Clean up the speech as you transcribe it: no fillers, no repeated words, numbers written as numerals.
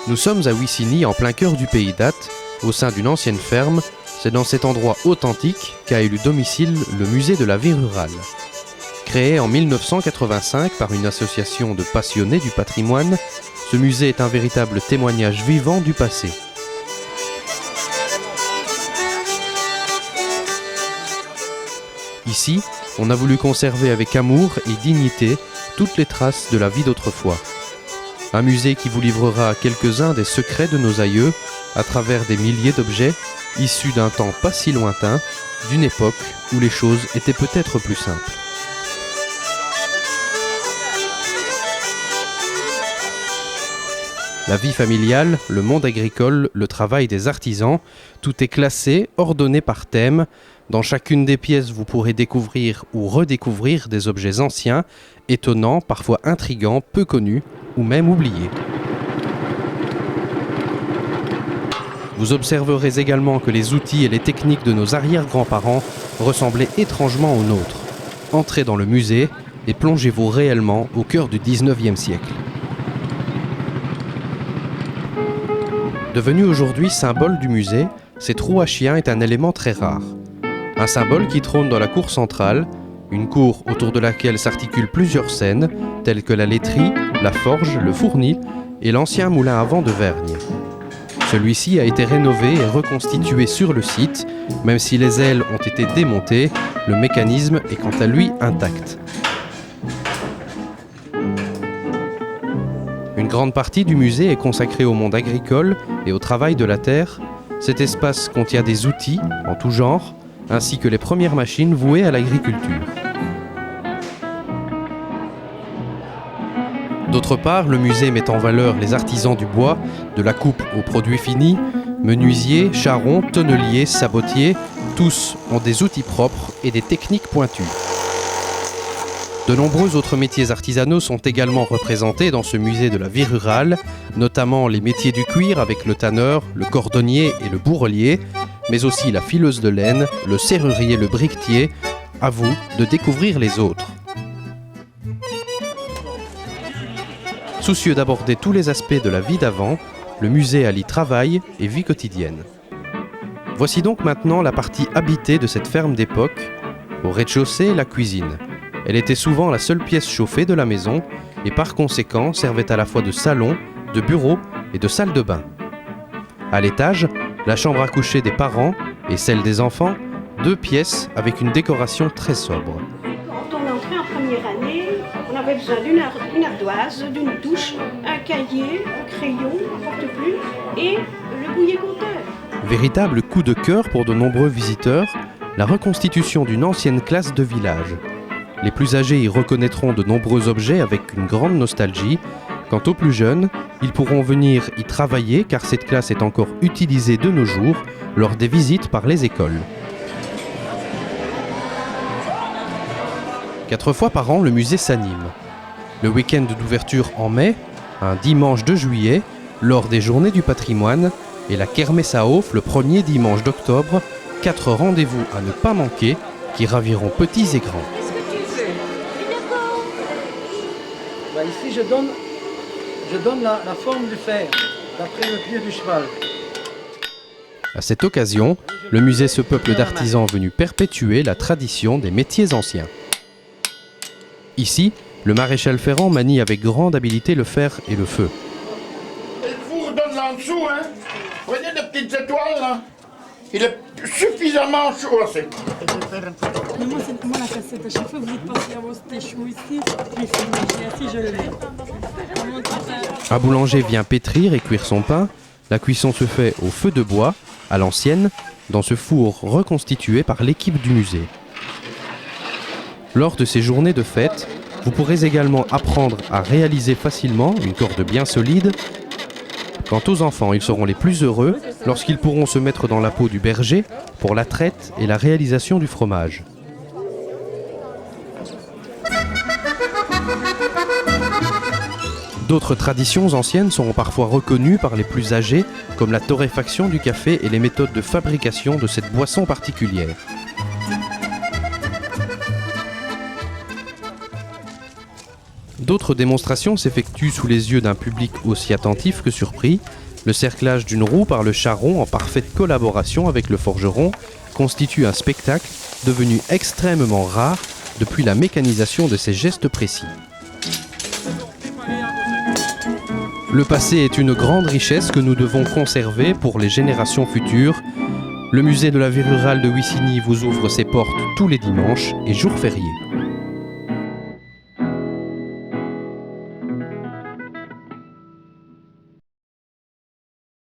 Nous sommes à Wissiny, en plein cœur du pays d'Ath, au sein d'une ancienne ferme. C'est dans cet endroit authentique qu'a élu domicile le musée de la vie rurale. Créé en 1985 par une association de passionnés du patrimoine, ce musée est un véritable témoignage vivant du passé. Ici, on a voulu conserver avec amour et dignité toutes les traces de la vie d'autrefois. Un musée qui vous livrera quelques-uns des secrets de nos aïeux à travers des milliers d'objets issus d'un temps pas si lointain, d'une époque où les choses étaient peut-être plus simples. La vie familiale, le monde agricole, le travail des artisans, tout est classé, ordonné par thème. Dans chacune des pièces, vous pourrez découvrir ou redécouvrir des objets anciens, étonnants, parfois intrigants, peu connus ou même oubliés. Vous observerez également que les outils et les techniques de nos arrière-grands-parents ressemblaient étrangement aux nôtres. Entrez dans le musée et plongez-vous réellement au cœur du 19e siècle. Devenu aujourd'hui symbole du musée, cette roue à chien est un élément très rare. Un symbole qui trône dans la cour centrale, une cour autour de laquelle s'articulent plusieurs scènes, telles que la laiterie, la forge, le fournil et l'ancien moulin à vent de Vergne. Celui-ci a été rénové et reconstitué sur le site, même si les ailes ont été démontées, le mécanisme est quant à lui intact. Une grande partie du musée est consacrée au monde agricole et au travail de la terre. Cet espace contient des outils en tout genre, ainsi que les premières machines vouées à l'agriculture. D'autre part, le musée met en valeur les artisans du bois, de la coupe aux produits finis, menuisiers, charrons, tonneliers, sabotiers, tous ont des outils propres et des techniques pointues. De nombreux autres métiers artisanaux sont également représentés dans ce musée de la vie rurale, notamment les métiers du cuir avec le tanneur, le cordonnier et le bourrelier, mais aussi la fileuse de laine, le serrurier, le briquetier. À vous de découvrir les autres. Soucieux d'aborder tous les aspects de la vie d'avant, le musée allie travail et vie quotidienne. Voici donc maintenant la partie habitée de cette ferme d'époque. Au rez-de-chaussée, la cuisine. Elle était souvent la seule pièce chauffée de la maison et par conséquent servait à la fois de salon, de bureau et de salle de bain. À l'étage, la chambre à coucher des parents et celle des enfants, 2 pièces avec une décoration très sobre. Quand on entrait en première année, on avait besoin d'une ardoise, d'une touche, un cahier, un crayon, un porte-plume et le bouillet-compteur. Véritable coup de cœur pour de nombreux visiteurs, la reconstitution d'une ancienne classe de village. Les plus âgés y reconnaîtront de nombreux objets avec une grande nostalgie. Quant aux plus jeunes, ils pourront venir y travailler car cette classe est encore utilisée de nos jours lors des visites par les écoles. 4 fois par an, le musée s'anime. Le week-end d'ouverture en mai, un dimanche de juillet, lors des Journées du patrimoine, et la Kermesse à Auf le premier dimanche d'octobre, 4 rendez-vous à ne pas manquer qui raviront petits et grands. Ici, je donne la forme du fer, d'après le pied du cheval. À cette occasion, le musée se peuple d'artisans venus perpétuer la tradition des métiers anciens. Ici, le maréchal Ferrand manie avec grande habileté le fer et le feu. Et le four donne là en dessous, hein. Prenez des petites étoiles, là. Il est suffisamment chaud, c'est. Mais moi, la cassette, à chaque fois que vous êtes passé à vos chaud ici, j'ai fait assis, je le mets. Un boulanger vient pétrir et cuire son pain. La cuisson se fait au feu de bois, à l'ancienne, dans ce four reconstitué par l'équipe du musée. Lors de ces journées de fête, vous pourrez également apprendre à réaliser facilement une corde bien solide. Quant aux enfants, ils seront les plus heureux lorsqu'ils pourront se mettre dans la peau du berger pour la traite et la réalisation du fromage. D'autres traditions anciennes seront parfois reconnues par les plus âgés, comme la torréfaction du café et les méthodes de fabrication de cette boisson particulière. D'autres démonstrations s'effectuent sous les yeux d'un public aussi attentif que surpris. Le cerclage d'une roue par le charron en parfaite collaboration avec le forgeron constitue un spectacle devenu extrêmement rare depuis la mécanisation de ces gestes précis. Le passé est une grande richesse que nous devons conserver pour les générations futures. Le musée de la vie rurale de Wissiny vous ouvre ses portes tous les dimanches et jours fériés.